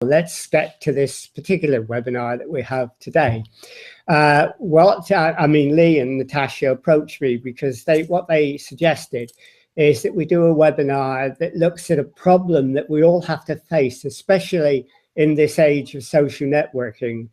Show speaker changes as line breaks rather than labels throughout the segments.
Let's get to this particular webinar that we have today. Lee and Natasha approached me because what they suggested is that we do a webinar that looks at a problem that we all have to face, especially in this age of social networking.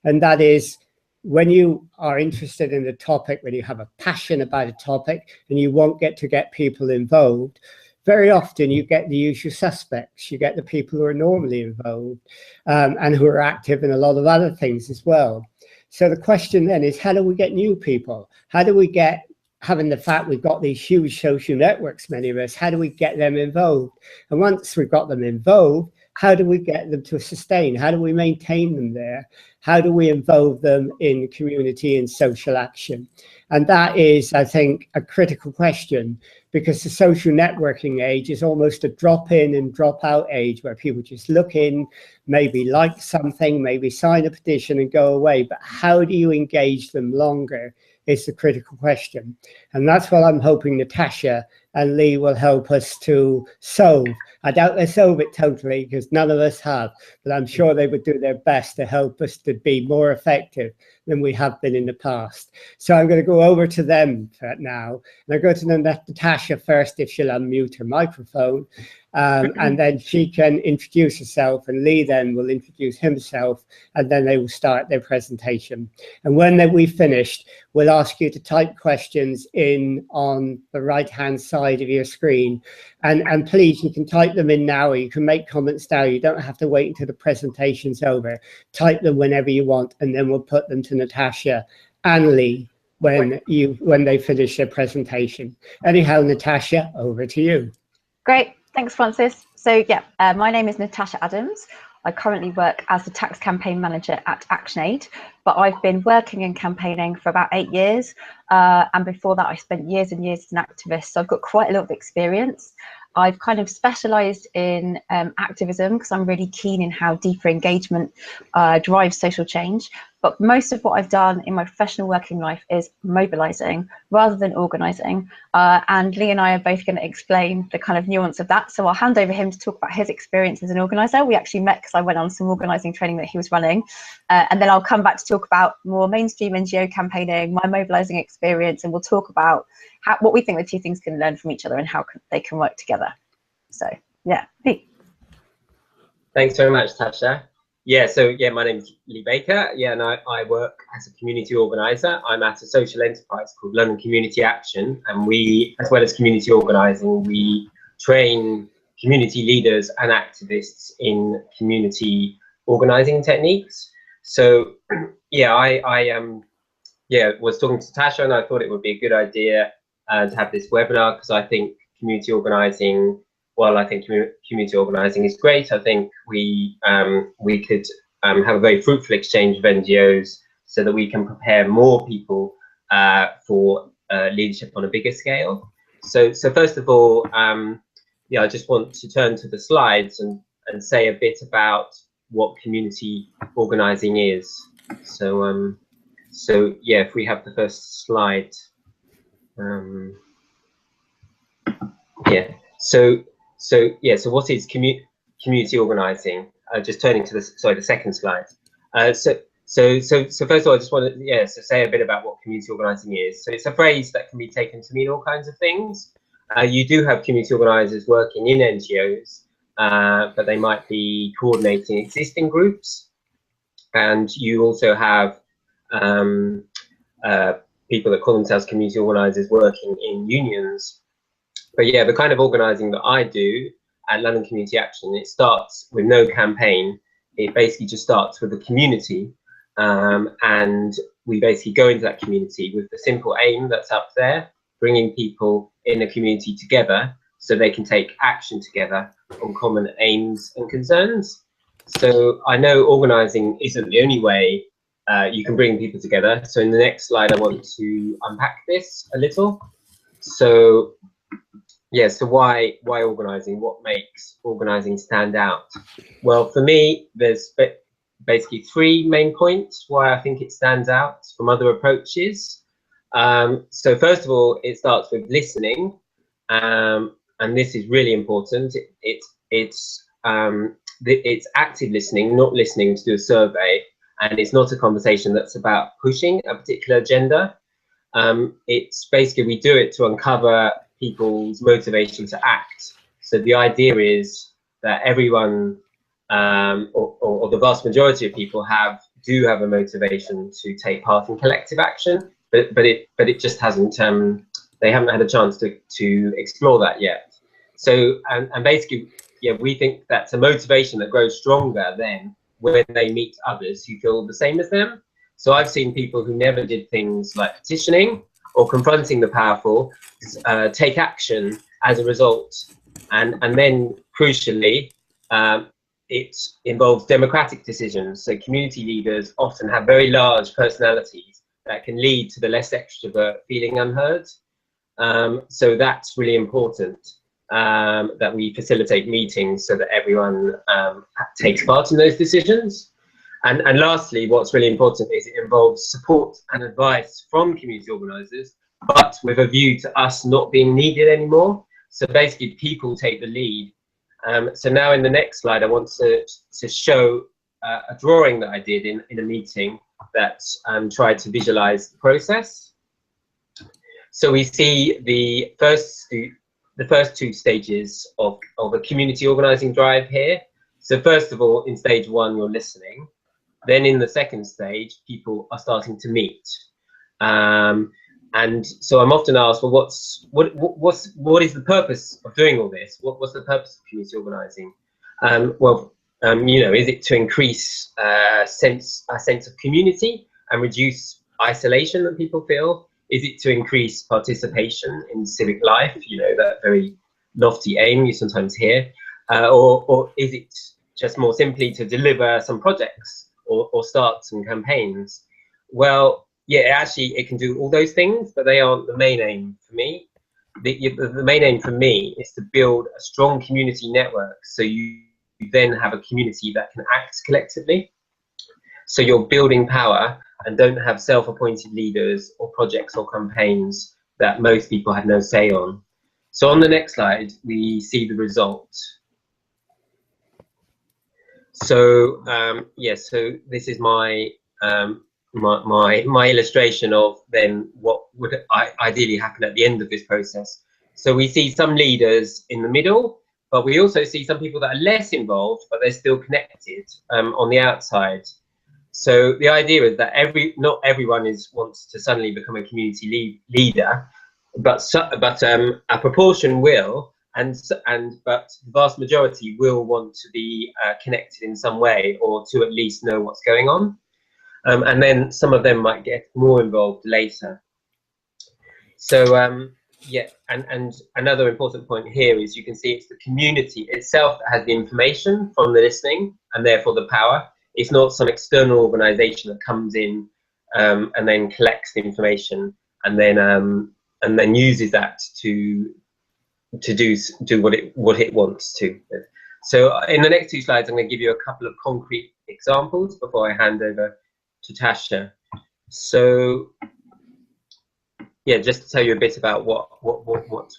And that is, when you are interested in a topic, when you have a passion about a topic and you want to get people involved, very often you get the usual suspects. You get the people who are normally involved and who are active in a lot of other things as well. So the question then is, how do we get new people? How do we get, having the fact we've got these huge social networks, many of us, how do we get them involved? And once we've got them involved, how do we get them to sustain? How do we maintain them there? How do we involve them in community and social action? And that is, I think, a critical question, because the social networking age is almost a drop in and drop out age, where people just look in, maybe like something, maybe sign a petition and go away. But how do you engage them longer is the critical question. And that's what I'm hoping Natasha and Lee will help us to solve. I doubt they solve it totally, because none of us have, but I'm sure they would do their best to help us to be more effective than we have been in the past. So I'm going to go over to them now. And I'll go to Natasha first, if she'll unmute her microphone. And then she can introduce herself, and Lee then will introduce himself, and then they will start their presentation. And when we've finished, we'll ask you to type questions in on the right-hand side of your screen. And please, you can type them in now, or you can make comments now. You don't have to wait until the presentation's over. Type them whenever you want, and then we'll put them to Natasha and Lee when they finish their presentation. Anyhow, Natasha, over to you.
Great. Thanks, Francis. So yeah, my name is Natasha Adams. I currently work as the tax campaign manager at ActionAid, but I've been working in campaigning for about 8 years. And before that, I spent years and years as an activist. So I've got quite a lot of experience. I've kind of specialised in activism because I'm really keen in how deeper engagement drives social change. But most of what I've done in my professional working life is mobilising rather than organising. And Lee and I are both going to explain the kind of nuance of that. So I'll hand over him to talk about his experience as an organiser. We actually met because I went on some organising training that he was running. And then I'll come back to talk about more mainstream NGO campaigning, my mobilising experience, and we'll talk about what we think the two things can learn from each other and how they can work together. So yeah, Lee.
Thanks very much, Tasha. Yeah, so yeah, my name is Lee Baker. Yeah, and I work as a community organiser. I'm at a social enterprise called London Community Action, and we, as well as community organising, we train community leaders and activists in community organising techniques. So yeah, I was talking to Tasha, and I thought it would be a good idea to have this webinar, because I think community organising, well, I think community organising is great. I think we could have a very fruitful exchange of NGOs so that we can prepare more people for leadership on a bigger scale. So first of all, I just want to turn to the slides and say a bit about what community organising is. So yeah, if we have the first slide. So what is community organising? Just turning to the second slide. So first of all, I just want to say a bit about what community organising is. So it's a phrase that can be taken to mean all kinds of things. You do have community organisers working in NGOs, but they might be coordinating existing groups, and you also have people that call themselves community organisers working in unions. But yeah, the kind of organising that I do at London Community Action, it starts with no campaign. It basically just starts with the community, and we basically go into that community with the simple aim that's up there, bringing people in the community together so they can take action together on common aims and concerns. So I know organising isn't the only way you can bring people together. So in the next slide, I want to unpack this a little. So yeah, so why organising? What makes organising stand out? Well, for me, there's basically 3 main points why I think it stands out from other approaches. So first of all, it starts with listening, and this is really important. It's it's active listening, not listening to do a survey, and it's not a conversation that's about pushing a particular agenda. It's basically, we do it to uncover people's motivation to act. So the idea is that everyone, or the vast majority of people do have a motivation to take part in collective action, but it just hasn't, they haven't had a chance to explore that yet. So, and basically, yeah, we think that's a motivation that grows stronger then when they meet others who feel the same as them. So I've seen people who never did things like petitioning or confronting the powerful take action as a result. And then crucially, it involves democratic decisions. So community leaders often have very large personalities that can lead to the less extrovert feeling unheard. So that's really important, that we facilitate meetings so that everyone takes part in those decisions. And lastly, what's really important is it involves support and advice from community organisers, but with a view to us not being needed anymore. So basically, people take the lead. So now in the next slide, I want to show a drawing that I did in a meeting that tried to visualise the process. So we see the first two stages of a community organising drive here. So first of all, in stage one, you're listening. Then in the second stage, people are starting to meet. And so I'm often asked, well, what is the purpose of doing all this? What's the purpose of community organising? You know, is it to increase a sense of community and reduce isolation that people feel? Is it to increase participation in civic life? You know, that very lofty aim you sometimes hear, or is it just more simply to deliver some projects or start some campaigns? Well, yeah, actually it can do all those things, but they aren't the main aim for me. The main aim for me is to build a strong community network, so you then have a community that can act collectively. So you're building power and don't have self-appointed leaders or projects or campaigns that most people had no say on. So on the next slide, we see the result. So yes, so this is my my illustration of then what would ideally happen at the end of this process. So we see some leaders in the middle, but we also see some people that are less involved, but they're still connected on the outside. So the idea is that not everyone wants to suddenly become a community leader, but a proportion will, but the vast majority will want to be connected in some way, or to at least know what's going on. And then some of them might get more involved later. So yeah, and another important point here is you can see it's the community itself that has the information from the listening, and therefore the power. It's not some external organisation that comes in and then collects the information and then uses that to do what it wants to. So in the next two slides, I'm going to give you a couple of concrete examples before I hand over to Tasha. So yeah, just to tell you a bit about what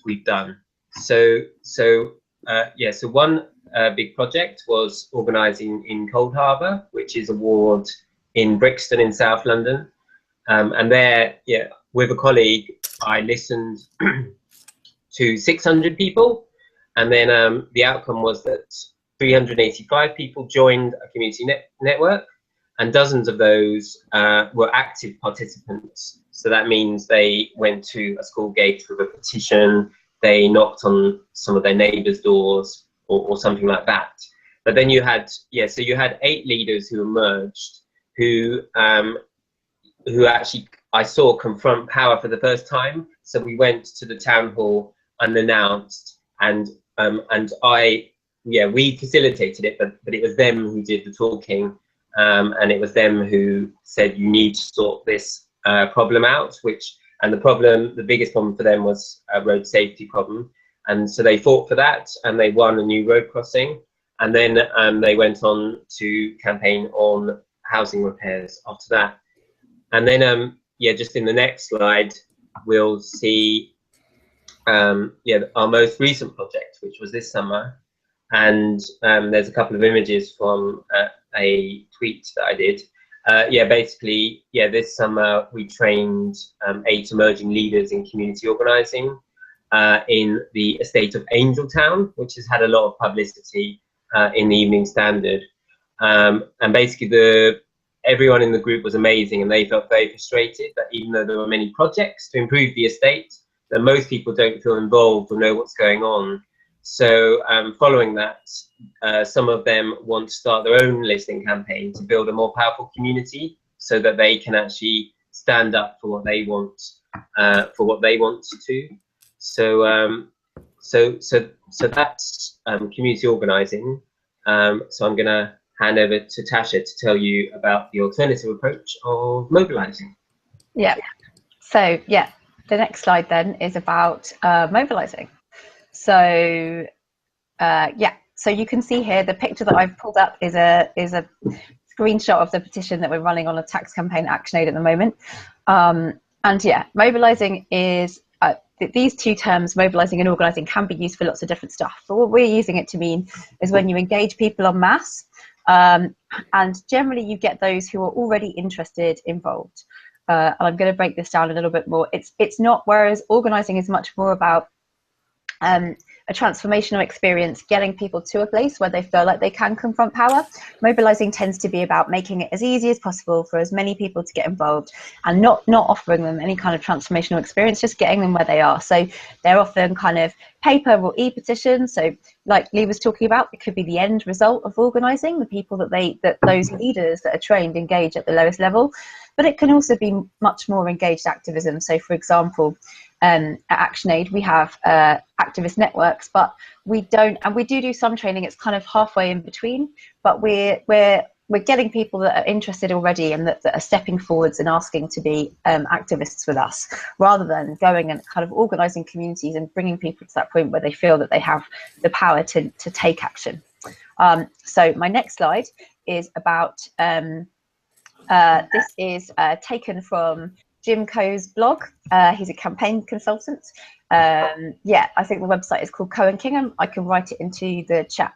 we've done. So one big project was Organising in Cold Harbour, which is a ward in Brixton in South London. And there, yeah, with a colleague, I listened to 600 people, and then the outcome was that 385 people joined a community network, and dozens of those were active participants. So that means they went to a school gate with a petition, they knocked on some of their neighbours' doors, or something like that. But then you had, so you had 8 leaders who emerged, who actually I saw confront power for the first time. So we went to the town hall unannounced, and we facilitated it, but it was them who did the talking, and it was them who said you need to sort this problem out. The biggest problem for them was a road safety problem. And so they fought for that, and they won a new road crossing. And then they went on to campaign on housing repairs after that. And then, just in the next slide, we'll see our most recent project, which was this summer. and there's a couple of images from a tweet that I did. Yeah, basically, yeah, this summer we trained 8 emerging leaders in community organising in the estate of Angeltown, which has had a lot of publicity in the Evening Standard. And basically everyone in the group was amazing, and they felt very frustrated that even though there were many projects to improve the estate, that most people don't feel involved or know what's going on. So following that, some of them want to start their own listening campaign to build a more powerful community so that they can actually stand up for what they want, to do. So so that's community organising. So I'm going to hand over to Tasha to tell you about the alternative approach of mobilising.
Yeah. So yeah, the next slide then is about mobilising. So yeah, so you can see here the picture that I've pulled up is a screenshot of the petition that we're running on a tax campaign ActionAid at the moment. And yeah, mobilising is these two terms, mobilising and organising, can be used for lots of different stuff. But what we're using it to mean is when you engage people en masse, and generally you get those who are already interested involved. And I'm going to break this down a little bit more. It's not, whereas organising is much more about a transformational experience, getting people to a place where they feel like they can confront power. Mobilising tends to be about making it as easy as possible for as many people to get involved, and not offering them any kind of transformational experience, just getting them where they are. So they're often kind of paper or e-petitions. So like Lee was talking about, it could be the end result of organising, the people that those leaders that are trained engage at the lowest level. But it can also be much more engaged activism. So for example, at ActionAid, we have activist networks, but we don't, and we do some training. It's kind of halfway in between, but we're getting people that are interested already and that are stepping forwards and asking to be activists with us, rather than going and kind of organising communities and bringing people to that point where they feel that they have the power to take action. So my next slide is about, this is taken from Jim Coe's blog. He's a campaign consultant. Yeah, I think the website is called Coe and Kingham. I can write it into the chat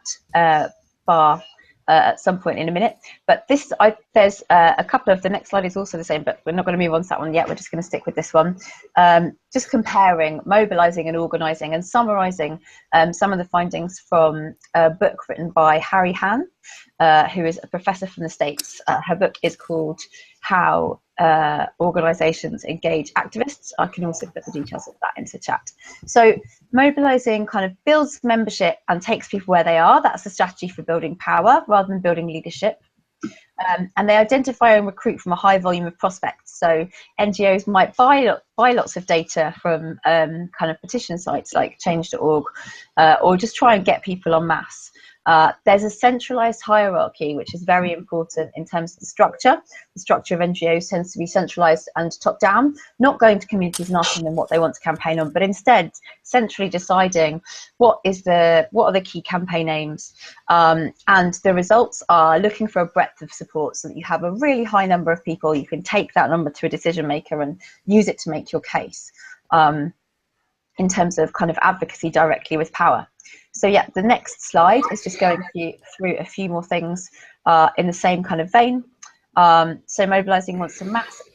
bar at some point in a minute. But this, there's a couple of, the next slide is also the same, but we're not going to move on to that one yet. We're just going to stick with this one. Just comparing mobilising and organising and summarising some of the findings from a book written by Harry Hahn, who is a professor from the States. Her book is called How Organisations Engage Activists. I can also put the details of that into chat. So mobilising kind of builds membership and takes people where they are. That's a strategy for building power rather than building leadership. And they identify and recruit from a high volume of prospects. So NGOs might buy lots of data from kind of petition sites like change.org, or just try and get people en masse. There's a centralised hierarchy, which is very important in terms of the structure. The structure of NGOs tends to be centralised and top-down, not going to communities and asking them what they want to campaign on, but instead centrally deciding what are the key campaign aims. And the results are looking for a breadth of support so that you have a really high number of people. You can take that number to a decision maker and use it to make your case in terms of kind of advocacy directly with power. So yeah, the next slide is just going through a few more things in the same kind of vein. So mobilising wants to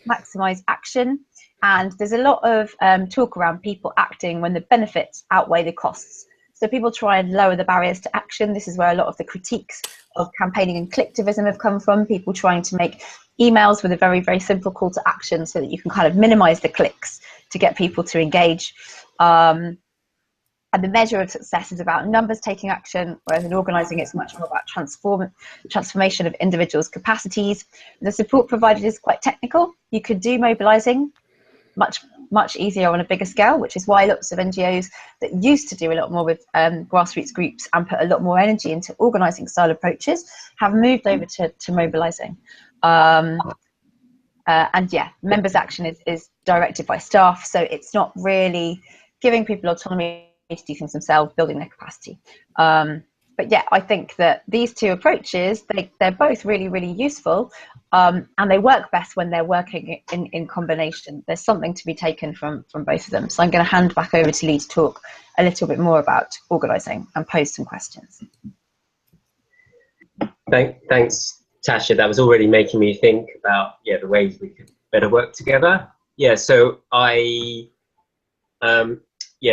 maximise action, and there's a lot of talk around people acting when the benefits outweigh the costs. So people try and lower the barriers to action. This is where a lot of the critiques of campaigning and clicktivism have come from, people trying to make emails with a very, very simple call to action so that you can kind of minimise the clicks to get people to engage. And the measure of success is about numbers taking action, whereas in organising it's much more about transformation of individuals' capacities. The support provided is quite technical. You could do mobilising much easier on a bigger scale, which is why lots of NGOs that used to do a lot more with grassroots groups and put a lot more energy into organising style approaches have moved over to mobilising. And yeah, members' action is directed by staff, so it's not really giving people autonomy to do things themselves, building their capacity. but yeah, I think that these two approaches, they're both really, really useful, and they work best when they're working in combination. There's something to be taken from both of them. So I'm going to hand back over to Lee to talk a little bit more about organising and pose some questions.
Thanks, Tasha. That was already making me think about the ways we could better work together. So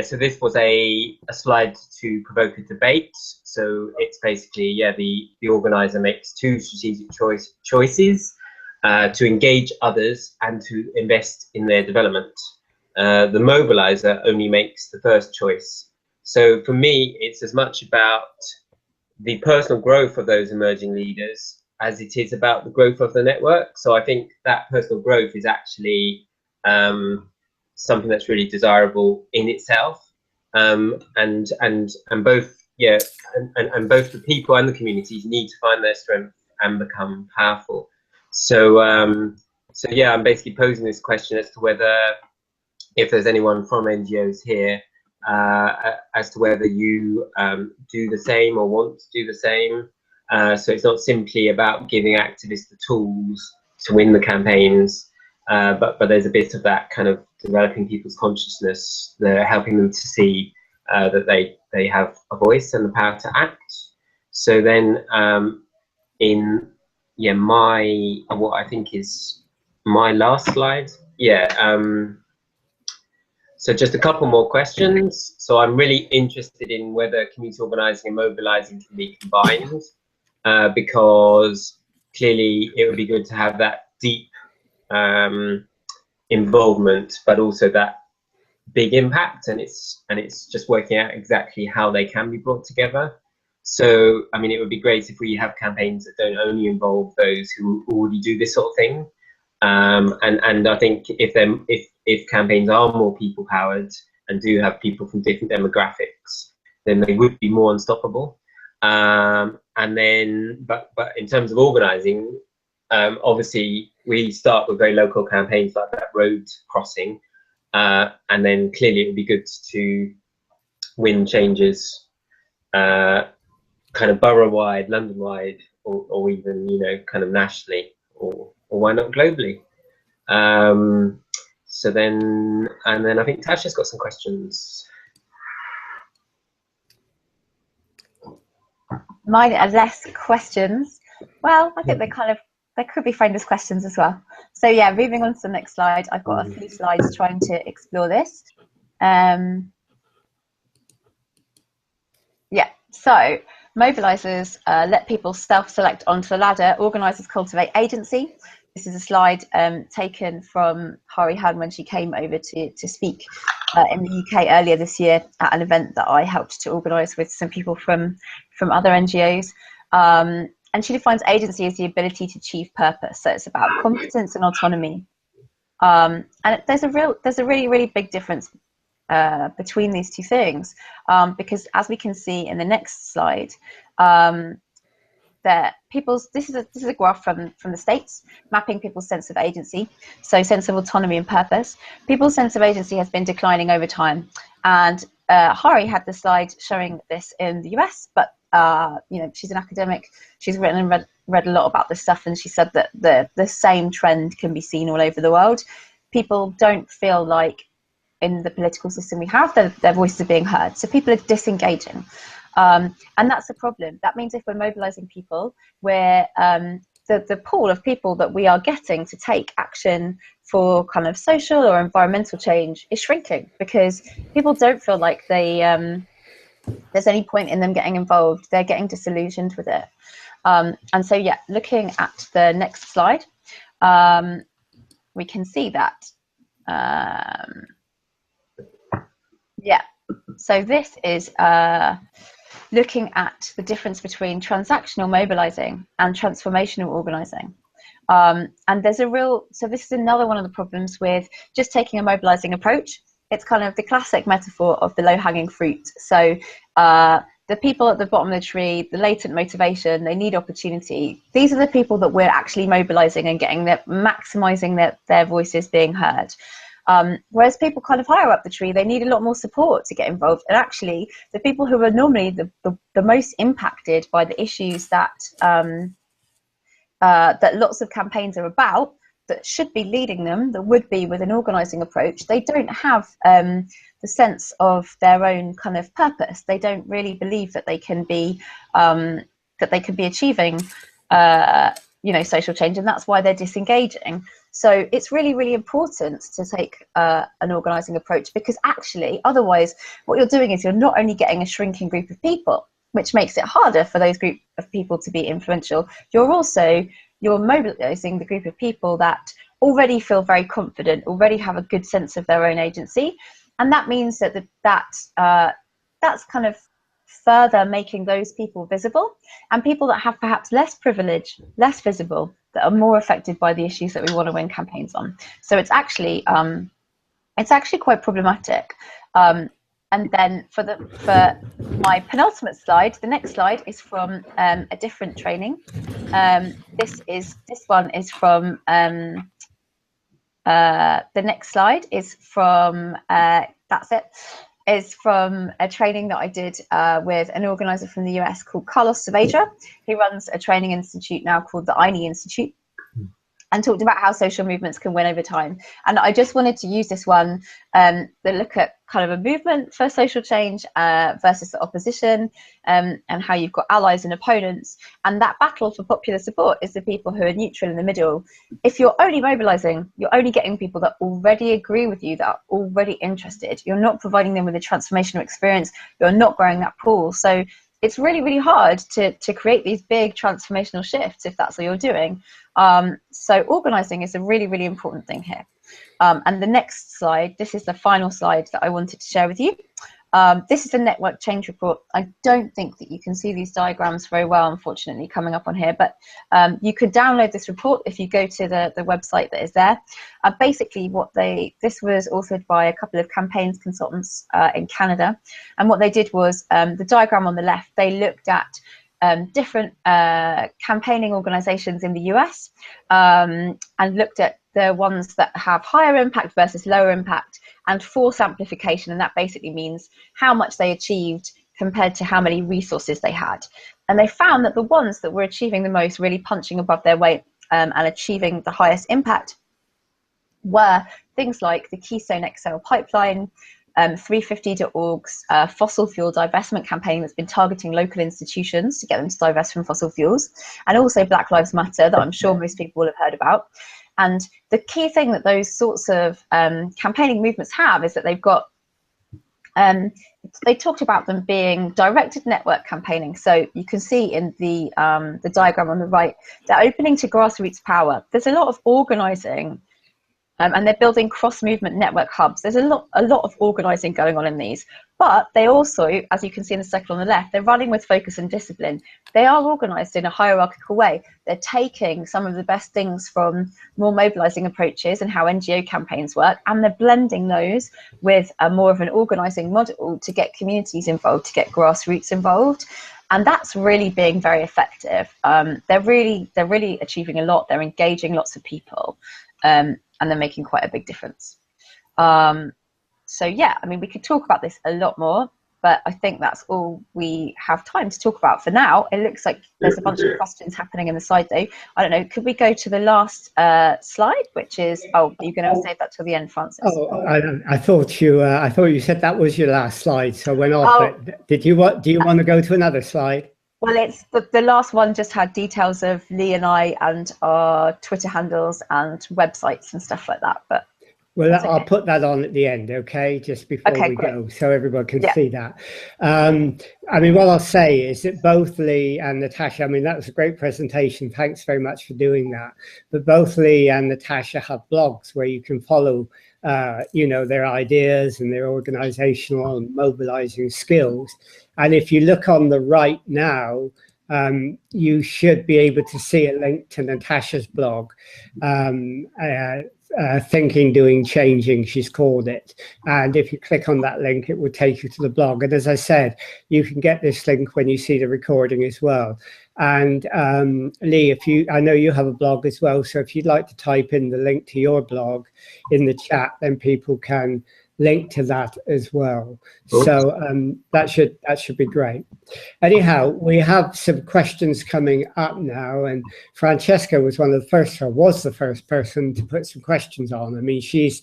so this was a slide to provoke a debate. So it's basically the organizer makes two strategic choices to engage others and to invest in their development. The mobilizer only makes the first choice. So for me, it's as much about the personal growth of those emerging leaders as it is about the growth of the network. So I think that personal growth is actually something that's really desirable in itself, and both both the people and the communities need to find their strength and become powerful. So I'm basically posing this question as to whether, if there's anyone from NGOs here, as to whether you do the same or want to do the same. So it's not simply about giving activists the tools to win the campaigns, but there's a bit of that kind of developing people's consciousness, helping them to see that they have a voice and the power to act. So then what I think is my last slide. So just a couple more questions. So I'm really interested in whether community organising and mobilising can be combined, because clearly it would be good to have that deep involvement, but also that big impact, and it's just working out exactly how they can be brought together. So I mean, it would be great if we have campaigns that don't only involve those who already do this sort of thing, and I think if campaigns are more people powered and do have people from different demographics, then they would be more unstoppable. And then but in terms of organising, obviously we start with very local campaigns like that road crossing, and then clearly it would be good to win changes kind of borough-wide, London-wide, or even kind of nationally, or why not globally. So then I think Tasha's got some questions.
Mine are less questions. Well, I think they could be framed as questions as well. So yeah, moving on to the next slide. I've got a few slides trying to explore this. So mobilisers let people self-select onto the ladder. Organisers cultivate agency. This is a slide taken from Hari Han when she came over to speak in the UK earlier this year at an event that I helped to organise with some people from other NGOs. And she defines agency as the ability to achieve purpose. So it's about competence and autonomy. And there's a really, really big difference between these two things, because as we can see in the next slide, that this is a graph from the States mapping people's sense of agency, so sense of autonomy and purpose. People's sense of agency has been declining over time, and Hari had the slide showing this in the US, but she's an academic, she's written and read a lot about this stuff, and she said that the same trend can be seen all over the world. People don't feel like in the political system we have their voices are being heard, so people are disengaging. And that's a problem. That means if we're mobilising people, we're the pool of people that we are getting to take action for kind of social or environmental change is shrinking, because people don't feel like there's any point in them getting involved. They're getting disillusioned with it. And so, yeah, looking at the next slide, we can see that. So this is looking at the difference between transactional mobilising and transformational organising. And there's so this is another one of the problems with just taking a mobilising approach. It's kind of the classic metaphor of the low-hanging fruit. So the people at the bottom of the tree, the latent motivation, they need opportunity. These are the people that we're actually mobilising and getting maximising their voices being heard. Whereas people kind of higher up the tree, they need a lot more support to get involved. And actually, the people who are normally the most impacted by the issues that that lots of campaigns are about, that should be leading them, that would be with an organising approach, they don't have the sense of their own kind of purpose. They don't really believe that they can be achieving social change, and that's why they're disengaging. So it's really, really important to take an organising approach, because actually otherwise what you're doing is you're not only getting a shrinking group of people, which makes it harder for those group of people to be influential, you're mobilising the group of people that already feel very confident, already have a good sense of their own agency. And that means that that's kind of further making those people visible, and people that have perhaps less privilege, less visible, that are more affected by the issues that we want to win campaigns on. So it's actually quite problematic. And then for my penultimate slide, the next slide is from a different training. This one is from the next slide is from is from a training that I did with an organizer from the US called Carlos Saavedra. He runs a training institute now called the INE Institute, and talked about how social movements can win over time. And I just wanted to use this one to look at kind of a movement for social change versus the opposition, and how you've got allies and opponents. And that battle for popular support is the people who are neutral in the middle. If you're only mobilising, you're only getting people that already agree with you, that are already interested. You're not providing them with a transformational experience. You're not growing that pool. So it's really, really hard to create these big transformational shifts if that's what you're doing. So organising is a really, really important thing here. And the next slide, this is the final slide that I wanted to share with you. This is a network change report. I don't think that you can see these diagrams very well, unfortunately, coming up on here, but you could download this report if you go to the website that is there. Basically, this was authored by a couple of campaigns consultants in Canada, and what they did was, the diagram on the left, they looked at different campaigning organizations in the US, and looked at the ones that have higher impact versus lower impact, and force amplification, and that basically means how much they achieved compared to how many resources they had. And they found that the ones that were achieving the most, really punching above their weight, and achieving the highest impact, were things like the Keystone XL pipeline, 350.org's fossil fuel divestment campaign that's been targeting local institutions to get them to divest from fossil fuels, and also Black Lives Matter, that I'm sure most people will have heard about. And the key thing that those sorts of campaigning movements have is that they've got, they talked about them being directed network campaigning. So you can see in the diagram on the right, they're opening to grassroots power. There's a lot of organising, and they're building cross-movement network hubs. There's a lot of organising going on in these, but they also, as you can see in the circle on the left, they're running with focus and discipline. They are organised in a hierarchical way. They're taking some of the best things from more mobilising approaches and how NGO campaigns work, and they're blending those with a more of an organising model to get communities involved, to get grassroots involved. And that's really being very effective. They're really achieving a lot. They're engaging lots of people. And they're making quite a big difference. So yeah, I mean, we could talk about this a lot more, but I think that's all we have time to talk about for now. It looks like there's a bunch of questions happening in the side though. I don't know, could we go to the last slide, which is, oh, you're going to save that till the end, Francis?
Oh, I thought you said that was your last slide, so I went off it. Do you want to go to another slide?
Well, it's the last one just had details of Lee and I and our Twitter handles and websites and stuff like that. But
well, I'll put that on at the end, okay, just before we go, so everyone can see that. I mean, what I'll say is that both Lee and Natasha, I mean, that was a great presentation. Thanks very much for doing that. But both Lee and Natasha have blogs where you can follow their ideas and their organizational and mobilizing skills. And if you look on the right now, you should be able to see a link to Natasha's blog, Thinking, Doing, Changing, she's called it. And if you click on that link, it will take you to the blog. And as I said, you can get this link when you see the recording as well. And Lee, I know you have a blog as well, so if you'd like to type in the link to your blog in the chat, then people can link to that as well.
Cool.
So that should be great. Anyhow, we have some questions coming up now, and Francesca was the first person to put some questions on. I mean, she's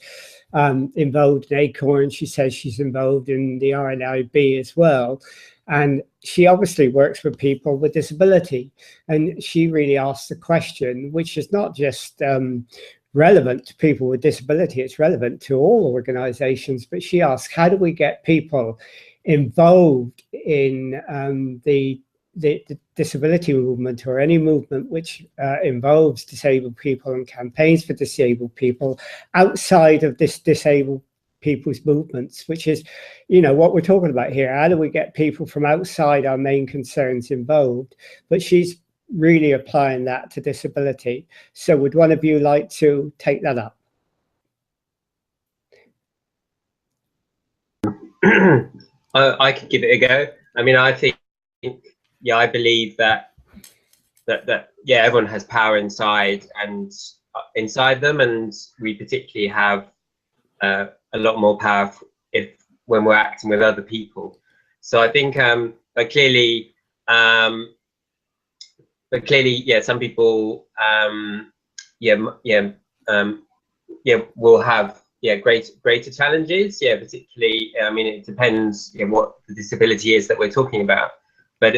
involved in Acorn. She says she's involved in the RNIB as well. And she obviously works with people with disability. And she really asked the question, which is not just relevant to people with disability, it's relevant to all organizations. But she asked, how do we get people involved in the disability movement, or any movement which involves disabled people and campaigns for disabled people outside of this disabled people's movements, which is, you know, what we're talking about here. How do we get people from outside our main concerns involved? But she's really applying that to disability. So would one of you like to take that up?
I could give it a go. I mean, I think, yeah, I believe that yeah, everyone has power inside them, and we particularly have a lot more power when we're acting with other people. So I think, but clearly, yeah, some people, will have greater challenges. Yeah, particularly, I mean, it depends, you know, what the disability is that we're talking about. But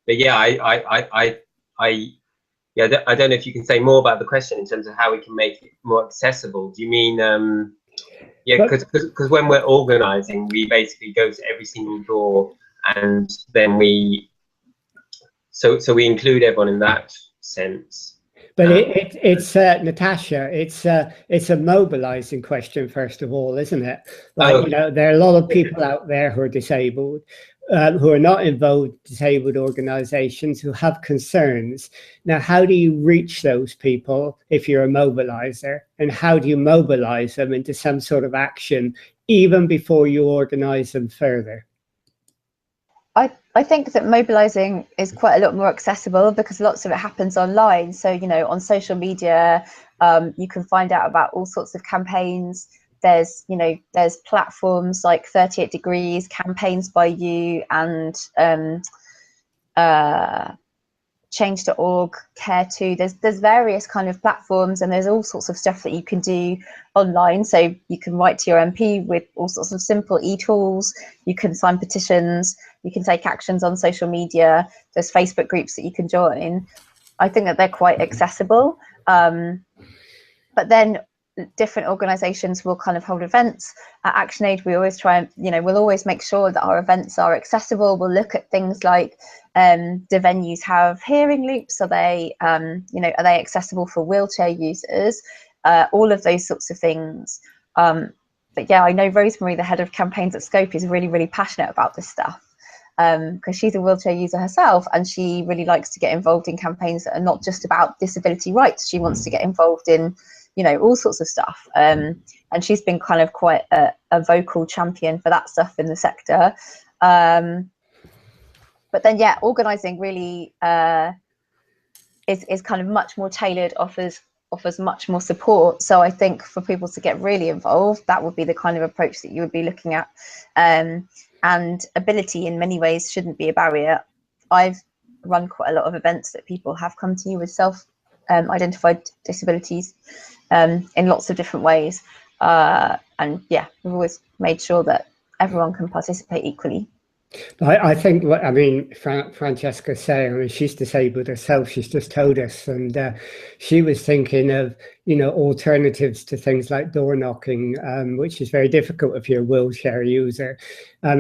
yeah, I don't know if you can say more about the question in terms of how we can make it more accessible. Do you mean, yeah, because when we're organizing, we basically go to every single door, and then so we include everyone in that sense.
But it's Natasha, it's a mobilizing question, first of all, isn't it? Like, you know, there are a lot of people out there who are disabled, who are not involved in disabled organizations, who have concerns. Now, how do you reach those people if you're a mobilizer? And how do you mobilize them into some sort of action even before you organize them further?
I think that mobilising is quite a lot more accessible because lots of it happens online. So, you know, on social media, you can find out about all sorts of campaigns. There's platforms like 38 Degrees, Campaigns by You, and Change.org, Care2. There's various kind of platforms, and there's all sorts of stuff that you can do online. So you can write to your MP with all sorts of simple e-tools. You can sign petitions. You can take actions on social media. There's Facebook groups that you can join. I think that they're quite accessible. But then different organisations will kind of hold events. At ActionAid, we always try and, we'll always make sure that our events are accessible. We'll look at things like, do venues have hearing loops? Are they, are they accessible for wheelchair users? All of those sorts of things. But yeah, I know Rosemary, the head of campaigns at Scope, is really, really passionate about this stuff. Because she's a wheelchair user herself, and she really likes to get involved in campaigns that are not just about disability rights. She wants to get involved in, all sorts of stuff. And she's been kind of quite a vocal champion for that stuff in the sector. But then, yeah, organising really is kind of much more tailored, offers much more support. So I think for people to get really involved, that would be the kind of approach that you would be looking at. And ability in many ways shouldn't be a barrier. I've run quite a lot of events that people have come to you with self-identified disabilities in lots of different ways. And yeah, we've always made sure that everyone can participate equally.
I think what Francesca's saying, I mean, she's disabled herself. She's just told us, and she was thinking of, alternatives to things like door knocking, which is very difficult if you're a wheelchair user.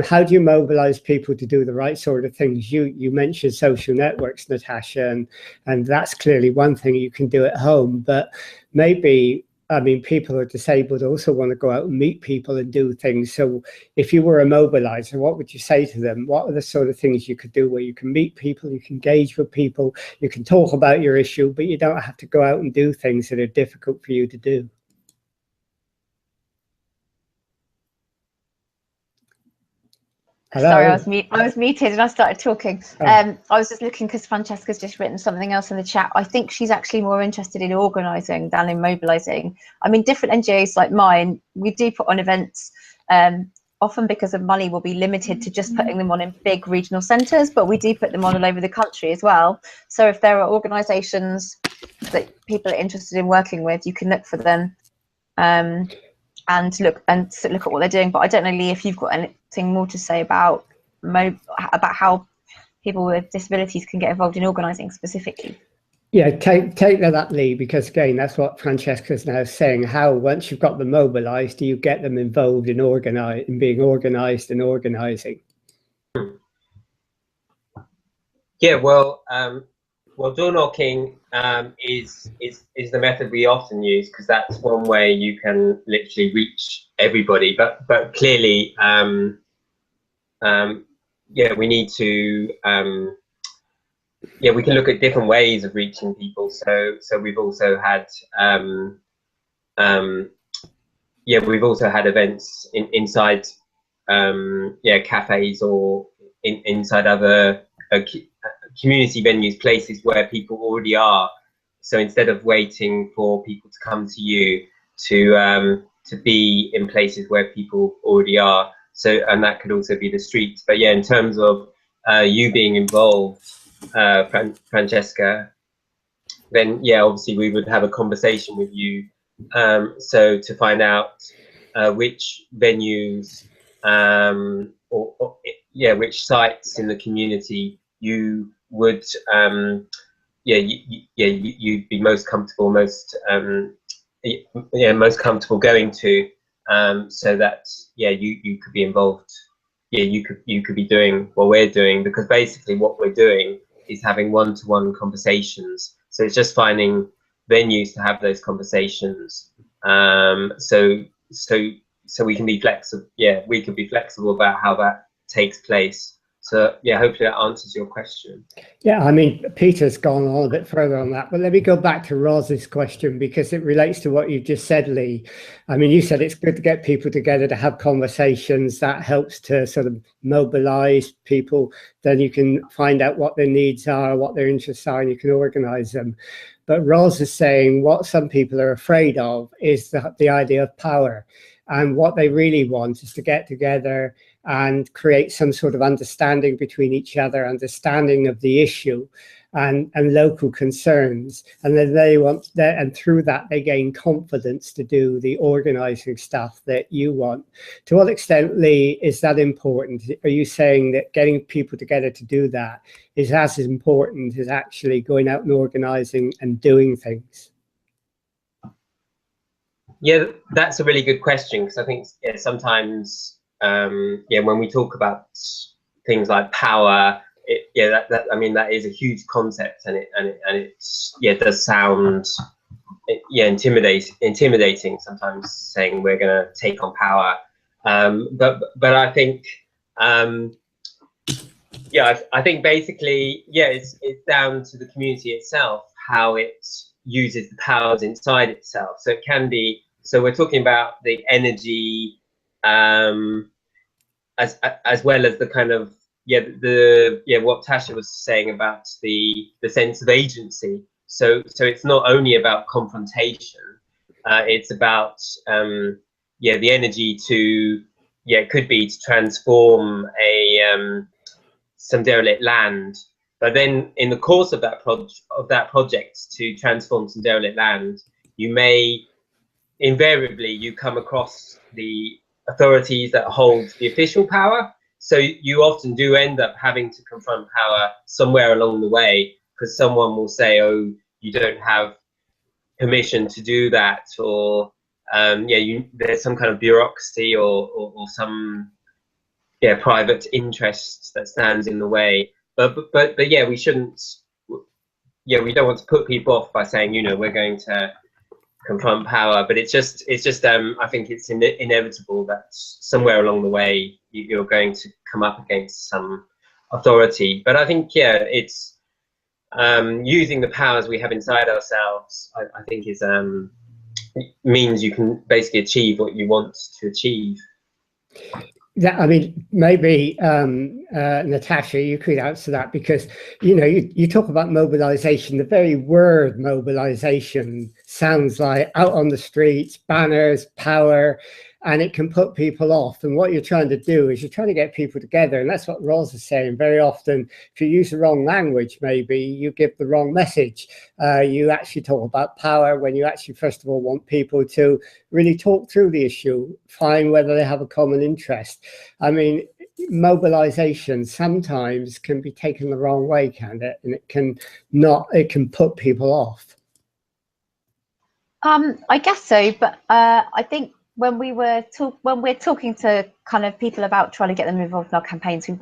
How do you mobilize people to do the right sort of things? You mentioned social networks, Natasha, and that's clearly one thing you can do at home, but maybe, people who are disabled also want to go out and meet people and do things. So if you were a mobilizer, what would you say to them? What are the sort of things you could do where you can meet people, you can engage with people, you can talk about your issue, but you don't have to go out and do things that are difficult for you to do? Hello.
Sorry, I was muted and I started talking.
Oh.
I was just looking because Francesca's just written something else in the chat. I think she's actually more interested in organising than in mobilising. I mean, different NGOs like mine, we do put on events. Often because of money, we'll be limited to just putting them on in big regional centres, but we do put them on all over the country as well. So if there are organisations that people are interested in working with, you can look for them and look at what they're doing. But I don't know, Lee, if you've got anything more to say about how people with disabilities can get involved in organising specifically.
Yeah, take that up, Lee, because again, that's what Francesca's now saying. How once you've got them mobilised, do you get them involved in being organised and organising?
Yeah, well, door knocking is the method we often use, because that's one way you can literally reach everybody. But clearly, yeah, we need to. Yeah, we can look at different ways of reaching people. So we've also had yeah, we've also had events inside cafes or inside other community venues, places where people already are. So instead of waiting for people to come to you, to be in places where people already are. So, and that could also be the streets. But yeah, in terms of you being involved, Francesca, then yeah, obviously we would have a conversation with you, so to find out which venues or yeah, which sites in the community you would you'd be most comfortable, most comfortable going to, so that yeah, you could be involved. Yeah, you could be doing what we're doing, because basically what we're doing is having one-to-one conversations. So it's just finding venues to have those conversations. So we can be flexible. Yeah, we can be flexible about how that takes place. So yeah, hopefully that answers your question.
Yeah, I mean, Peter's gone on a bit further on that, but let me go back to Roz's question, because it relates to what you just said, Lee. I mean, you said it's good to get people together to have conversations. That helps to sort of mobilize people. Then you can find out what their needs are, what their interests are, and you can organize them. But Roz is saying what some people are afraid of is the idea of power. And what they really want is to get together and create some sort of understanding between each other, understanding of the issue and local concerns. And then they want that, and through that they gain confidence to do the organising stuff that you want. To what extent, Lee, is that important? Are you saying that getting people together to do that is as important as actually going out and organising and doing things?
Yeah, that's a really good question, because I think yeah, sometimes yeah, when we talk about things like power, that I mean, that is a huge concept, and it's yeah, it does sound yeah, intimidating sometimes, saying we're going to take on power. But I think yeah, I think basically yeah, it's down to the community itself how it uses the powers inside itself. So it can be. So we're talking about the energy, as well as the kind of what Tasha was saying about the sense of agency. So it's not only about confrontation. It's about the energy to it could be to transform some derelict land. But then in the course of that project to transform some derelict land, you may invariably you come across the authorities that hold the official power. So you often do end up having to confront power somewhere along the way, because someone will say, oh, you don't have permission to do that, or there's some kind of bureaucracy or some private interest that stands in the way. But yeah, we shouldn't. Yeah, we don't want to put people off by saying, you know, we're going to confront power, but it's just I think it's inevitable that somewhere along the way you're going to come up against some authority. But I think it's using the powers we have inside ourselves, I think is means you can basically achieve what you want to achieve.
I mean, maybe Natasha, you could answer that, because you talk about mobilization. The very word mobilization sounds like out on the streets, banners, power, and it can put people off. And what you're trying to do is you're trying to get people together, and that's what Ros is saying. Very often, if you use the wrong language, maybe you give the wrong message. You actually talk about power when you actually, first of all, want people to really talk through the issue, find whether they have a common interest. I mean, mobilization sometimes can be taken the wrong way, can it? And it can put people off.
I guess so, but I think when we're talking to kind of people about trying to get them involved in our campaigns, we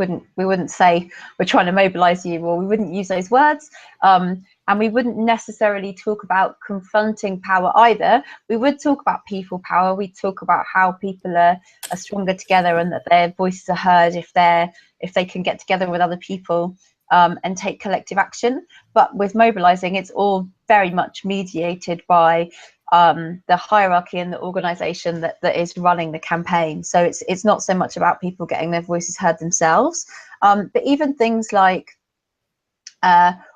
wouldn't say we're trying to mobilize you, or we wouldn't use those words. And we wouldn't necessarily talk about confronting power either. We would talk about people power. We talk about how people are stronger together, and that their voices are heard if they can get together with other people and take collective action. But with mobilizing, it's all very much mediated by the hierarchy and the organization that is running the campaign. So it's not so much about people getting their voices heard themselves, but even things like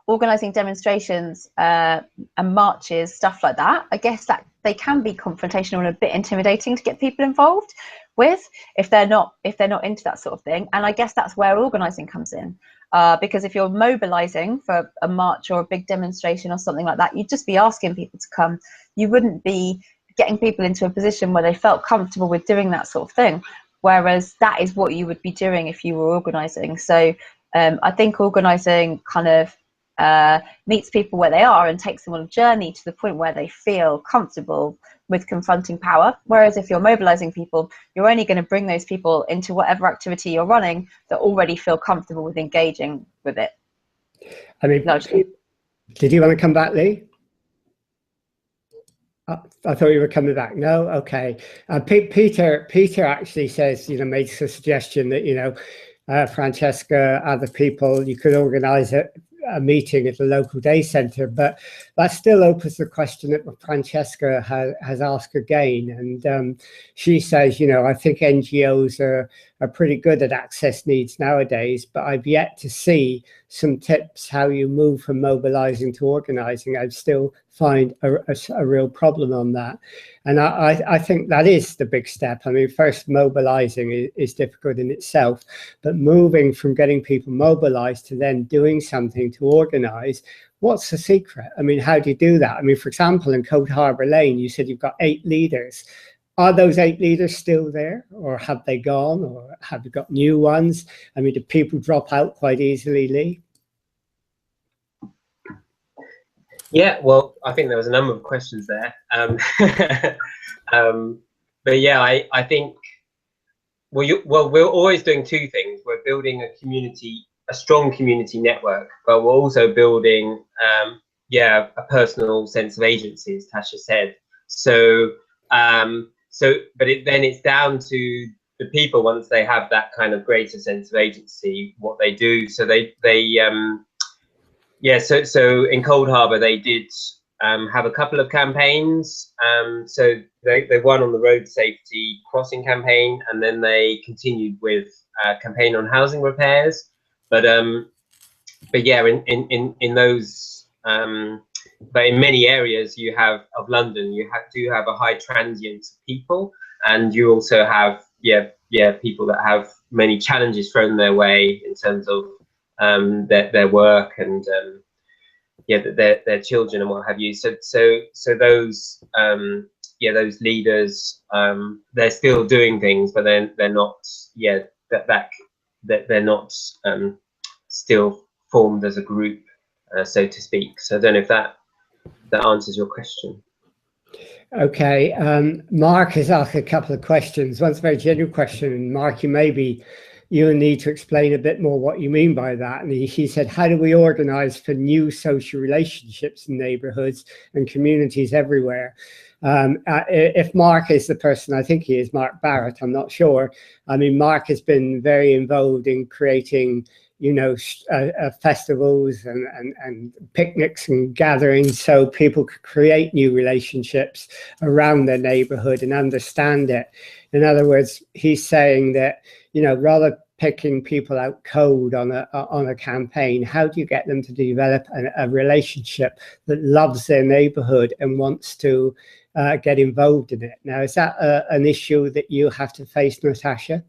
organizing demonstrations and marches, stuff like that. I guess that they can be confrontational and a bit intimidating to get people involved with if they're not into that sort of thing. And I guess that's where organizing comes in, because if you're mobilizing for a march or a big demonstration or something like that, you'd just be asking people to come. You wouldn't be getting people into a position where they felt comfortable with doing that sort of thing, whereas that is what you would be doing if you were organizing. So I think organizing kind of meets people where they are and takes them on a journey to the point where they feel comfortable with confronting power. Whereas if you're mobilizing people, you're only going to bring those people into whatever activity you're running that already feel comfortable with engaging with it.
I mean, did you want to come back, Lee? I thought you were coming back. No, okay. Peter actually says, makes a suggestion that Francesca, other people, you could organise a meeting at the local day centre, but that still opens the question that Francesca has asked again. And she says, I think NGOs are pretty good at access needs nowadays, but I've yet to see some tips how you move from mobilising to organising. I still find a real problem on that. And I think that is the big step. I mean, first, mobilising is difficult in itself, but moving from getting people mobilised to then doing something to organise, what's the secret? I mean, how do you do that? I mean, for example, in Cold Harbour Lane, you said you've got 8 leaders. Are those 8 leaders still there, or have they gone, or have you got new ones? I mean, do people drop out quite easily, Lee?
Yeah, well, I think there was a number of questions there. But yeah, I think, we're always doing 2 things. We're building a strong community network, but we're also building, a personal sense of agency, as Tasha said. But then it's down to the people, once they have that kind of greater sense of agency, what they do. So so in Cold Harbour, they did have a couple of campaigns. So they won on the road safety crossing campaign, and then they continued with a campaign on housing repairs. But yeah, in those, but in many areas of London, you do have a high transience of people, and you also have people that have many challenges thrown their way in terms of their work and their children and what have you. So those those leaders, they're still doing things, but they're not they're not still formed as a group, so to speak. So I don't know if that answers your question.
Okay, Mark has asked a couple of questions. One's a very genuine question, and Mark, you'll need to explain a bit more what you mean by that. And he said, how do we organise for new social relationships in neighbourhoods and communities everywhere? If Mark is the person, I think he is, Mark Barrett, I'm not sure. I mean, Mark has been very involved in creating you know, festivals and picnics and gatherings, so people could create new relationships around their neighborhood and understand it. In other words, he's saying that, you know, rather picking people out cold on a campaign, how do you get them to develop a relationship that loves their neighborhood and wants to get involved in it? Now, is that an issue that you have to face, Natasha?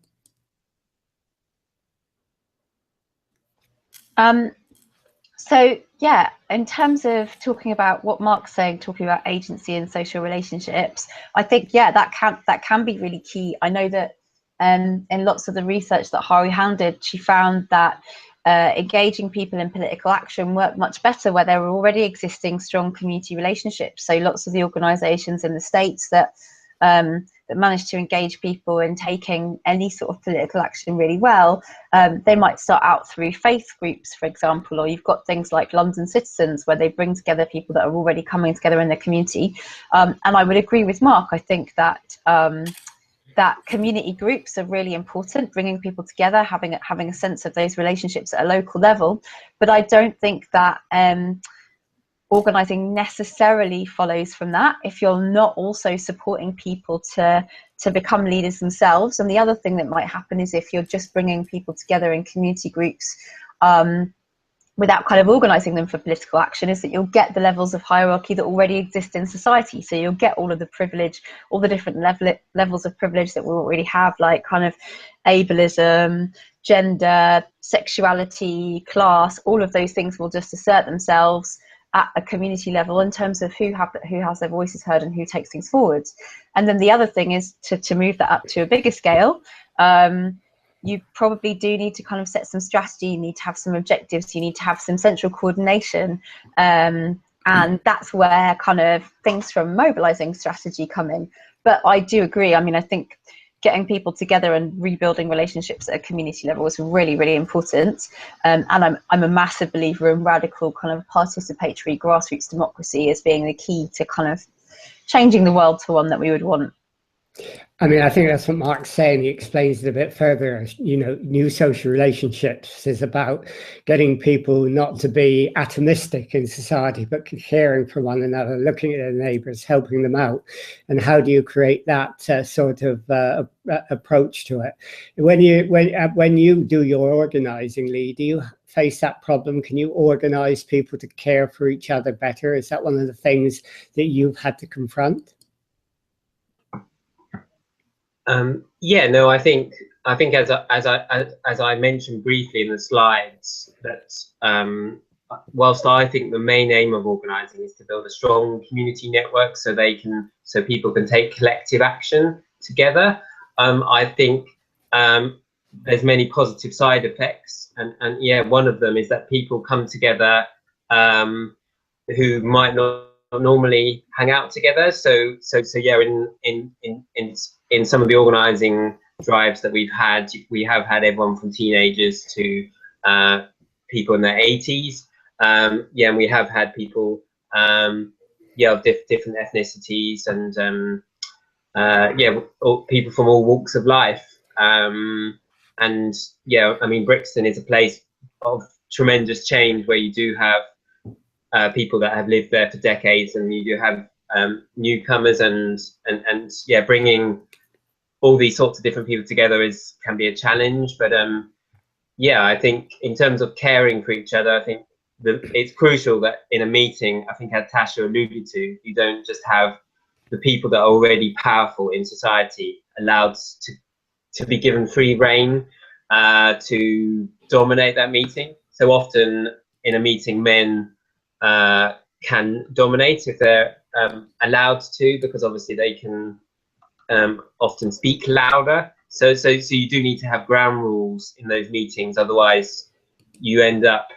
So yeah, in terms of talking about what Mark's saying, talking about agency and social relationships, I think, yeah, that can be really key. I know that in lots of the research that Hari Hound did, she found that engaging people in political action worked much better where there were already existing strong community relationships. So lots of the organisations in the States that managed to engage people in taking any sort of political action really well, they might start out through faith groups, for example, or you've got things like London Citizens where they bring together people that are already coming together in their community. And I would agree with Mark. I think that that community groups are really important, bringing people together, having a sense of those relationships at a local level. But I don't think that organising necessarily follows from that if you're not also supporting people to become leaders themselves. And the other thing that might happen is if you're just bringing people together in community groups without kind of organising them for political action, is that you'll get the levels of hierarchy that already exist in society. So you'll get all of the privilege, all the different levels of privilege that we already have, like kind of ableism, gender, sexuality, class. All of those things will just assert themselves at a community level in terms of who has their voices heard and who takes things forward. And then the other thing is to move that up to a bigger scale. You probably do need to kind of set some strategy. You need to have some objectives. You need to have some central coordination. And that's where kind of things from mobilising strategy come in. But I do agree. I mean, I think getting people together and rebuilding relationships at a community level is really, really important. And I'm a massive believer in radical kind of participatory grassroots democracy as being the key to kind of changing the world to one that we would want.
I mean, I think that's what Mark's saying. He explains it a bit further. You know, new social relationships is about getting people not to be atomistic in society, but caring for one another, looking at their neighbours, helping them out. And how do you create that sort of approach to it? When you do your organising, Lee, do you face that problem? Can you organise people to care for each other better? Is that one of the things that you've had to confront?
Yeah, no, I think as I mentioned briefly in the slides, that whilst I think the main aim of organising is to build a strong community network so people can take collective action together, I think there's many positive side effects, and yeah, one of them is that people come together who might not normally hang out together. So yeah, in some of the organising drives that we have had everyone from teenagers to people in their 80s. Yeah, and we have had people yeah, of different ethnicities and yeah, people from all walks of life. And yeah, I mean, Brixton is a place of tremendous change where you do have people that have lived there for decades, and you do have newcomers, and yeah, bringing all these sorts of different people together can be a challenge. But yeah, I think in terms of caring for each other, I think it's crucial that in a meeting, I think as Tasha alluded to, you don't just have the people that are already powerful in society allowed to be given free rein to dominate that meeting. So often in a meeting, men can dominate if they're allowed to, because obviously they can often speak louder. So you do need to have ground rules in those meetings, otherwise you end up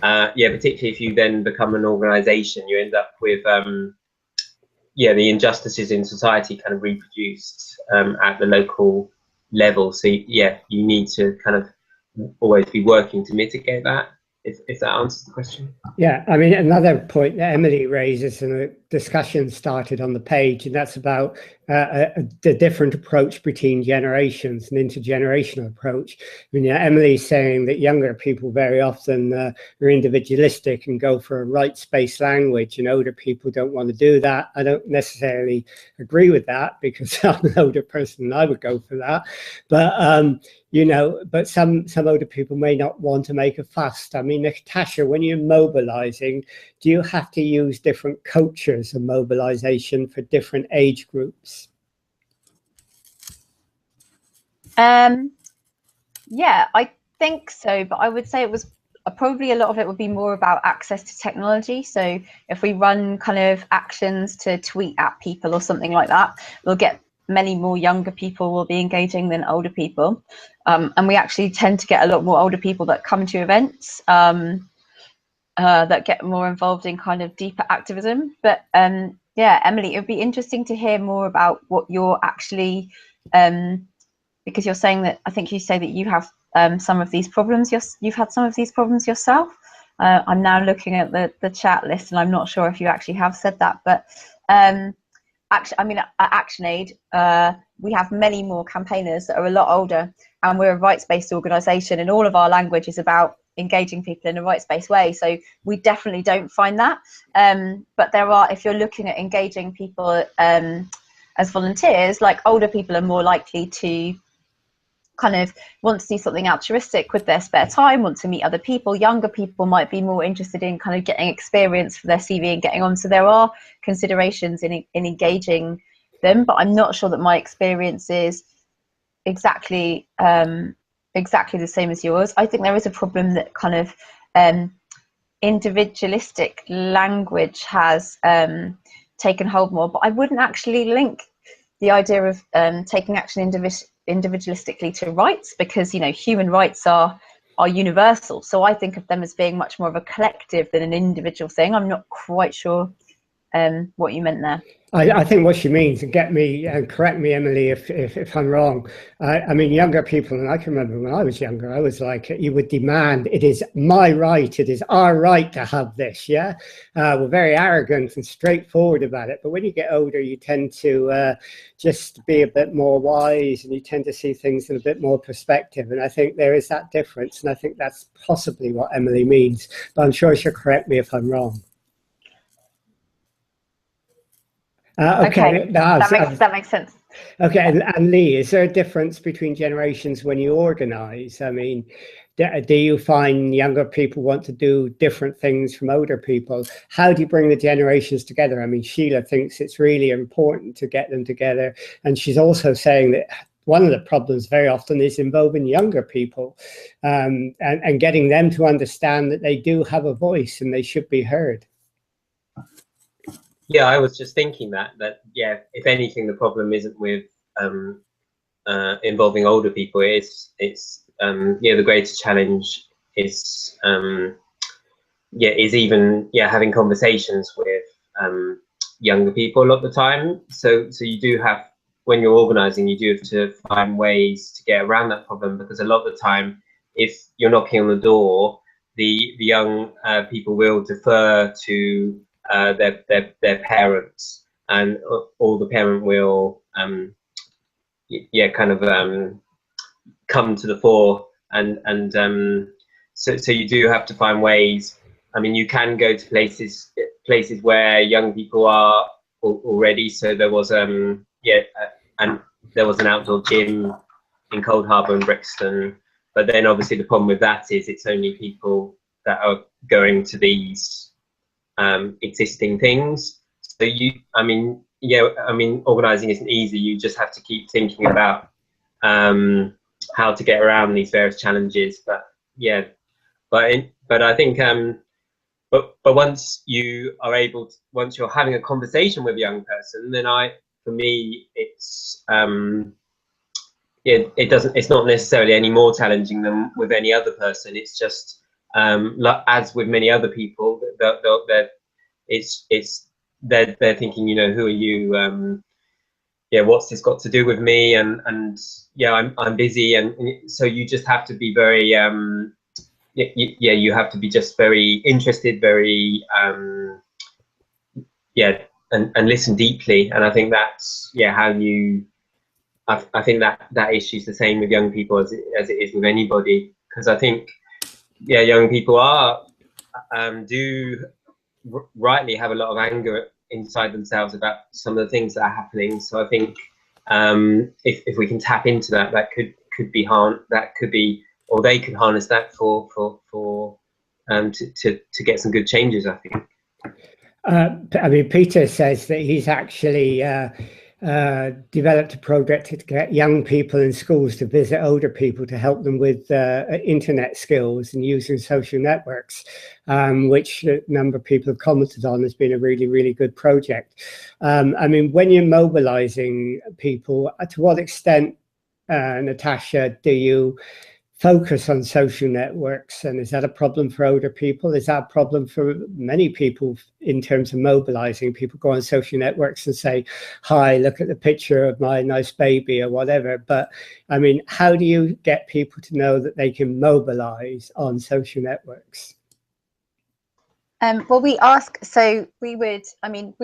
yeah, particularly if you then become an organisation, you end up with yeah, the injustices in society kind of reproduced at the local level. So yeah, you need to kind of always be working to mitigate that, if that answers the question.
Yeah, I mean, another point that Emily raises, and a discussion started on the page, and that's about the different approach between generations, an intergenerational approach. I mean, Emily's saying that younger people very often are individualistic and go for a rights-based language, and older people don't want to do that. I don't necessarily agree with that, because I'm an older person and I would go for that. But you know, but some older people may not want to make a fuss. I mean, Natasha, when you're mobilizing, do you have to use different cultures of mobilization for different age groups?
Yeah, I think so, but I would say it was probably a lot of it would be more about access to technology. So if we run kind of actions to tweet at people or something like that, we'll get many more younger people will be engaging than older people. And we actually tend to get a lot more older people that come to events, that get more involved in kind of deeper activism. But yeah, Emily, it would be interesting to hear more about what you're actually, because you're saying that, I think you say that you have some of these problems, you've had some of these problems yourself. I'm now looking at the chat list, and I'm not sure if you actually have said that, but actually, I mean, at ActionAid, we have many more campaigners that are a lot older, and we're a rights-based organisation, and all of our language is about engaging people in a rights-based way. So we definitely don't find that. But there are, if you're looking at engaging people as volunteers, like older people are more likely to kind of want to do something altruistic with their spare time, want to meet other people. Younger people might be more interested in kind of getting experience for their CV and getting on. So there are considerations in engaging them, but I'm not sure that my experience is exactly the same as yours. I think there is a problem that kind of individualistic language has taken hold more, but I wouldn't actually link the idea of taking action individualistically to rights, because, you know, human rights are universal. So I think of them as being much more of a collective than an individual thing. I'm not quite sure what you meant there.
I think what she means, and get me and correct me, Emily, if I'm wrong. I mean, younger people, and I can remember when I was younger, I was like, you would demand, it is my right, it is our right to have this. Yeah, we're very arrogant and straightforward about it. But when you get older, you tend to just be a bit more wise, and you tend to see things in a bit more perspective. And I think there is that difference, and I think that's possibly what Emily means. But I'm sure she'll correct me if I'm wrong.
Okay, that makes sense.
Okay, and Lee, is there a difference between generations when you organise? I mean, do you find younger people want to do different things from older people? How do you bring the generations together? I mean, Sheila thinks it's really important to get them together, and she's also saying that one of the problems very often is involving younger people, and getting them to understand that they do have a voice and they should be heard.
Yeah, I was just thinking that yeah, if anything, the problem isn't with involving older people. It's yeah, the greatest challenge is even having conversations with younger people a lot of the time. So you do have, when you're organising, you do have to find ways to get around that problem, because a lot of the time, if you're knocking on the door, the young people will defer to their parents, and or the parent will kind of come to the fore, and so you do have to find ways. I mean, you can go to places where young people are already. So there was and there was an outdoor gym in Cold Harbour and Brixton, but then obviously the problem with that is it's only people that are going to these existing things. So organising isn't easy. You just have to keep thinking about how to get around these various challenges. But yeah, but I think but once you are able to, once you're having a conversation with a young person, then for me it's it's not necessarily any more challenging than with any other person. It's just as with many other people, they're thinking, you know, who are you? What's this got to do with me? And yeah, I'm busy, and so you just have to be very you have to be just very interested, very and listen deeply. And I think that's how you. I think that issue is the same with young people as it is with anybody, because I think young people do rightly have a lot of anger inside themselves about some of the things that are happening. So I think if we can tap into that, that could be or they could harness that to get some good changes, I think.
I mean, Peter says that he's actually developed a project to get young people in schools to visit older people to help them with internet skills and using social networks, which a number of people have commented on has been a really, really good project. I mean, when you're mobilising people, to what extent, Natasha, do you focus on social networks, and is that a problem for older people? Is that a problem for many people in terms of mobilizing? People go on social networks and say, hi, look at the picture of my nice baby or whatever. But I mean, how do you get people to know that they can mobilize on social networks?
Well, we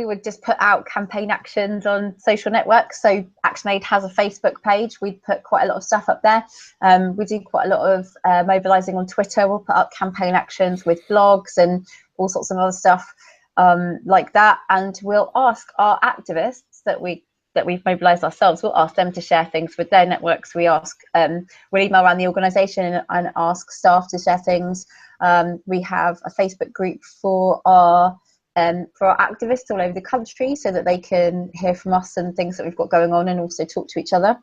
would just put out campaign actions on social networks. So ActionAid has a Facebook page. We put quite a lot of stuff up there. We do quite a lot of mobilising on Twitter. We'll put up campaign actions with blogs and all sorts of other stuff like that. And we'll ask our activists that we've mobilised ourselves. We'll ask them to share things with their networks. We'll email around the organisation and ask staff to share things. We have a Facebook group for our activists all over the country, so that they can hear from us and things that we've got going on, and also talk to each other.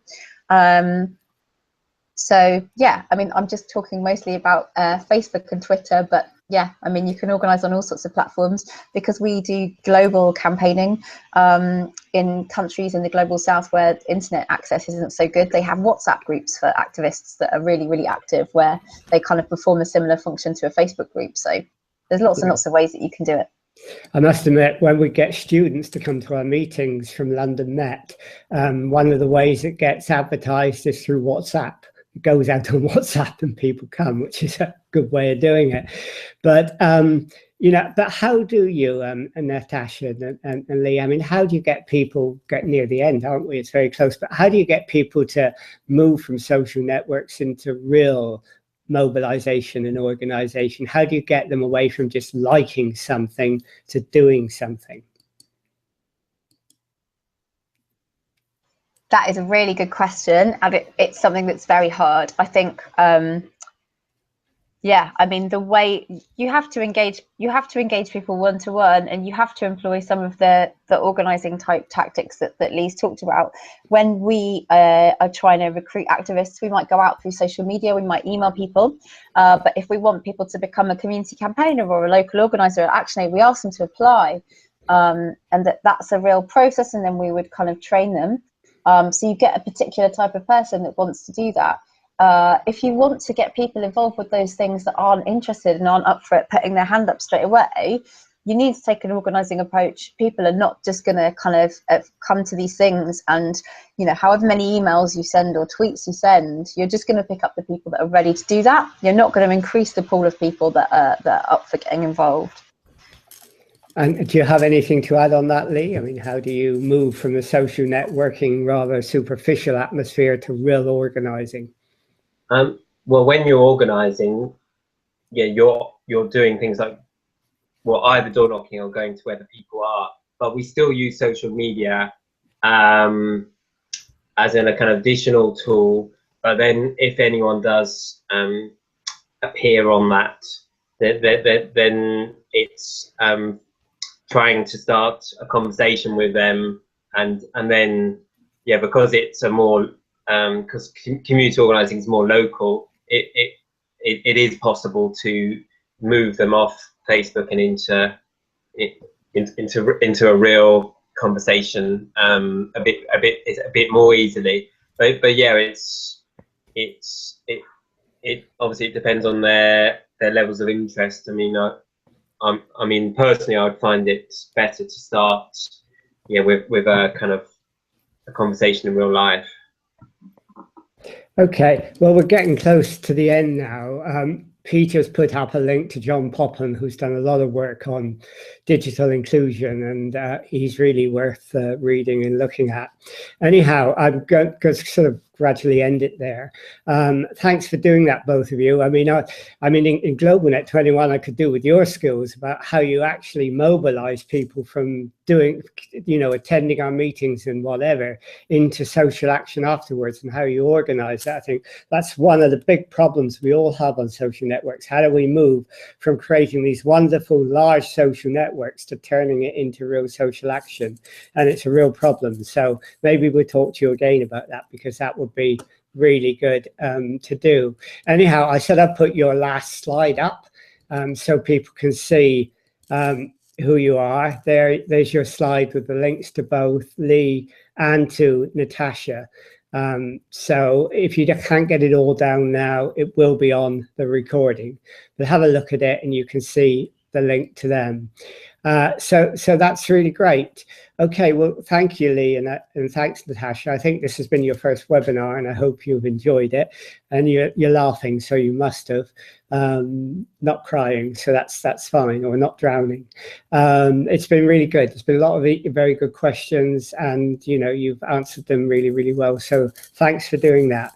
So yeah, I mean, I'm just talking mostly about Facebook and Twitter, but yeah, I mean, you can organise on all sorts of platforms, because we do global campaigning in countries in the global south where internet access isn't so good. They have WhatsApp groups for activists that are really, really active, where they kind of perform a similar function to a Facebook group. So there's lots and lots of ways that you can do it.
I must admit, when we get students to come to our meetings from London Met, one of the ways it gets advertised is through WhatsApp. It goes out on WhatsApp and people come, which is a good way of doing it. But but how do you, Natasha and Lee, I mean, how do you get people, get near the end, aren't we? It's very close, but how do you get people to move from social networks into real mobilization and organization? How do you get them away from just liking something to doing something?
That is a really good question, and it's something that's very hard. I think, I mean, the way you have to engage people one-to-one, and you have to employ some of the organising type tactics that Lee's talked about. When we are trying to recruit activists, we might go out through social media, we might email people, but if we want people to become a community campaigner or a local organiser at ActionAid, we ask them to apply, and that's a real process, and then we would kind of train them. So you get a particular type of person that wants to do that. If you want to get people involved with those things that aren't interested and aren't up for it, putting their hand up straight away, you need to take an organising approach. People are not just going to kind of come to these things and, however many emails you send or tweets you send, you're just going to pick up the people that are ready to do that. You're not going to increase the pool of people that are up for getting involved.
And do you have anything to add on that, Lee? I mean, how do you move from a social networking, rather superficial atmosphere to real organising?
Well, when you're organising, you're doing things like, well, either door knocking or going to where the people are. But we still use social media as in a kind of additional tool. But then, if anyone does appear on that, then it's trying to start a conversation with them, and then because it's a more because community organising is more local, it is possible to move them off Facebook and into a real conversation a bit more easily. But yeah, it obviously it depends on their levels of interest. I mean, personally, I would find it better to start, with a kind of a conversation in real life. Okay, well, we're getting close to the end now.
Peter's put up a link to John Popham, who's done a lot of work on digital inclusion, and he's really worth reading and looking at. Anyhow, I'm going to sort of gradually end it there. Thanks for doing that, both of you. I mean, in GlobalNet 21, I could do with your skills about how you actually mobilize people from doing, attending our meetings and whatever, into social action afterwards, and how you organize that. I think that's one of the big problems we all have on social networks. How do we move from creating these wonderful large social networks to turning it into real social action? And it's a real problem. So maybe we'll talk to you again about that, because that would be really good to do. Anyhow, I said I'd put your last slide up so people can see who you are. There's your slide with the links to both Lee and to Natasha. So if you can't get it all down now, it will be on the recording, but have a look at it and you can see the link to them. So that's really great. Okay, well, thank you, Lee, and thanks, Natasha. I think this has been your first webinar, and I hope you've enjoyed it. And you're laughing, so you must have. Not crying, so that's fine, or not drowning. It's been really good. There's been a lot of very good questions, and you've answered them really, really well. So thanks for doing that.